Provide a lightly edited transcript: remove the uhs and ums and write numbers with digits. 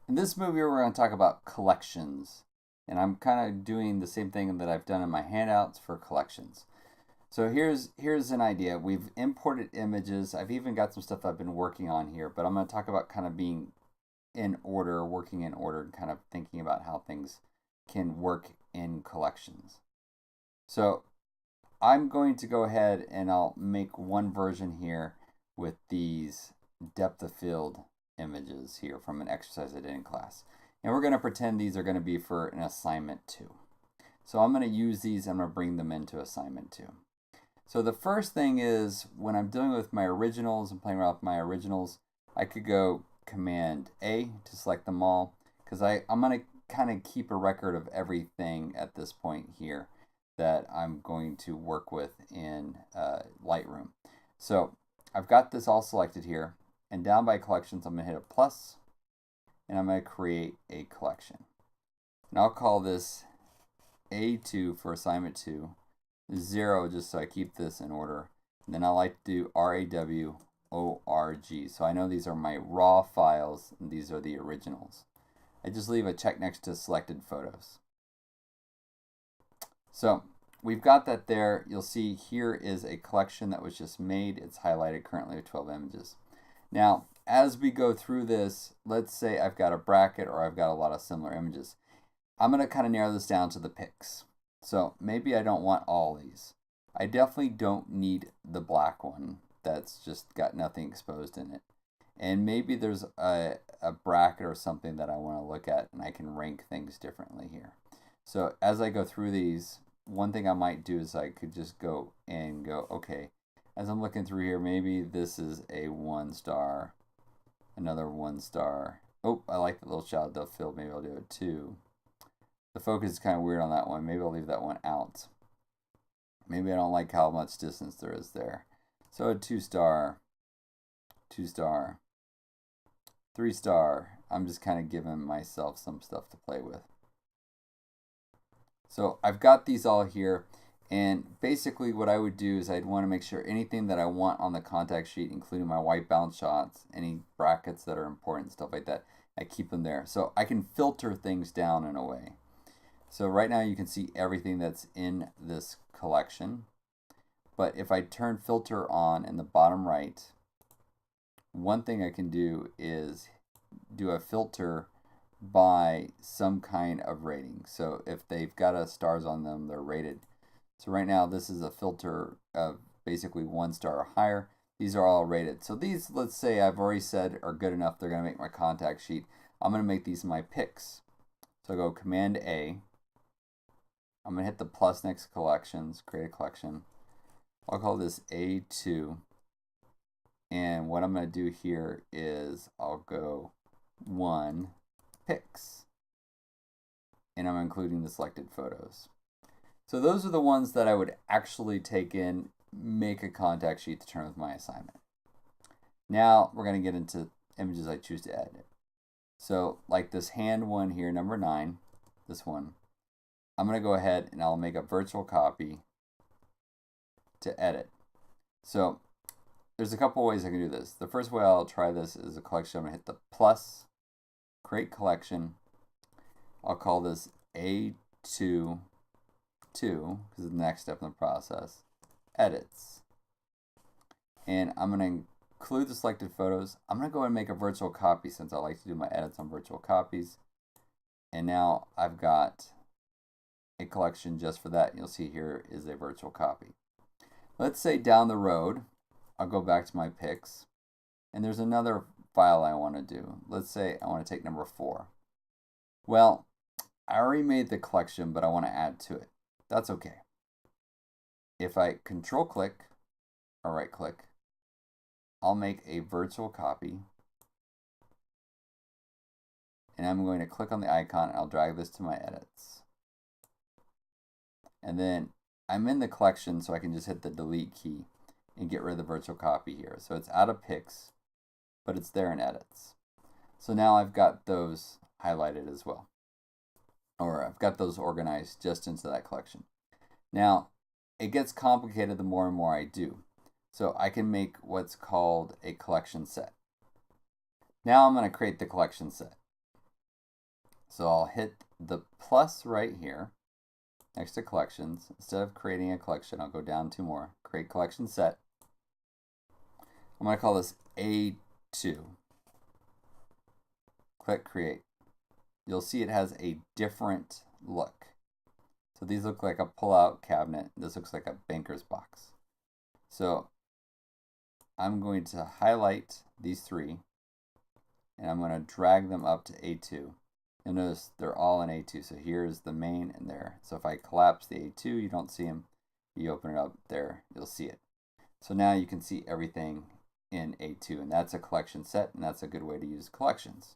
In this movie, we're going to talk about collections. And I'm kind of doing the same thing that I've done in my handouts for collections. So here's an idea. We've imported images. I've even got some stuff I've been working on here, but I'm going to talk about kind of being in order, working in order, and kind of thinking about how things can work in collections. So I'm going to go ahead and I'll make one version here with these depth of field images here from an exercise I did in class. And we're going to pretend these are going to be for an assignment 2. So I'm going to use these, I'm going to bring them into assignment 2. So the first thing is when I'm dealing with my originals and playing around with my originals, I could go Command A to select them all because I'm going to kind of keep a record of everything at this point here that I'm going to work with in Lightroom. So I've got this all selected here, and down by collections I'm going to hit a plus, and I'm going to create a collection. And I'll call this A2 for assignment 2, 0 just so I keep this in order. And then I like to do RAWORG. So I know these are my raw files and these are the originals. I just leave a check next to selected photos. So we've got that there. You'll see here is a collection that was just made. It's highlighted currently with 12 images. Now, as we go through this, let's say I've got a bracket or I've got a lot of similar images. I'm going to kind of narrow this down to the pics. So maybe I don't want all these. I definitely don't need the black one that's just got nothing exposed in it. And maybe there's a bracket or something that I want to look at and I can rank things differently here. So as I go through these, one thing I might do is I could just go and go, okay, as I'm looking through here, maybe this is a 1 star, another 1 star. Oh, I like the little shadow depth field. Maybe I'll do a 2. The focus is kind of weird on that one. Maybe I'll leave that one out. Maybe I don't like how much distance there is there. So a 2 star, 2 star, 3 star. I'm just kind of giving myself some stuff to play with. So I've got these all here, and basically what I would do is I'd want to make sure anything that I want on the contact sheet, including my white balance shots, any brackets that are important, stuff like that, I keep them there. So I can filter things down in a way. So right now you can see everything that's in this collection. But if I turn filter on in the bottom right, one thing I can do is do a filter by some kind of rating. So if they've got a stars on them, they're rated. So right now this is a filter of basically 1 star or higher. These are all rated. So these, let's say I've already said are good enough, they're going to make my contact sheet. I'm going to make these my picks. So I go Command A. I'm going to hit the plus next to collections, create a collection. I'll call this A2. And what I'm going to do here is I'll go 1 pics. And I'm including the selected photos. So those are the ones that I would actually take in, make a contact sheet to turn with my assignment. Now we're going to get into images I choose to edit. So like this hand one here, number 9, this one, I'm going to go ahead and I'll make a virtual copy to edit. So there's a couple ways I can do this. The first way I'll try this is a collection. I'm going to hit the plus, create collection. I'll call this A2, 2, because it's the next step in the process. Edits. And I'm going to include the selected photos. I'm going to go ahead and make a virtual copy since I like to do my edits on virtual copies. And now I've got a collection just for that. You'll see here is a virtual copy. Let's say down the road, I'll go back to my pics, and there's another file I want to do. Let's say I want to take number 4. Well, I already made the collection, but I want to add to it. That's okay. If I control click or right click, I'll make a virtual copy, and I'm going to click on the icon and I'll drag this to my edits. And then I'm in the collection, so I can just hit the delete key and get rid of the virtual copy here. So it's out of pics, but it's there in edits. So now I've got those highlighted as well. Or I've got those organized just into that collection. Now, it gets complicated the more and more I do. So I can make what's called a collection set. Now I'm going to create the collection set. So I'll hit the plus right here next to collections. Instead of creating a collection, I'll go down 2 more. Create collection set. I'm going to call this A2. Click create. You'll see it has a different look. So these look like a pull-out cabinet. This looks like a banker's box. So I'm going to highlight these 3 and I'm going to drag them up to A2. You'll notice they're all in A2. So here's the main and there. So if I collapse the A2, you don't see them. You open it up there, you'll see it. So now you can see everything in A2, and that's a collection set, and that's a good way to use collections.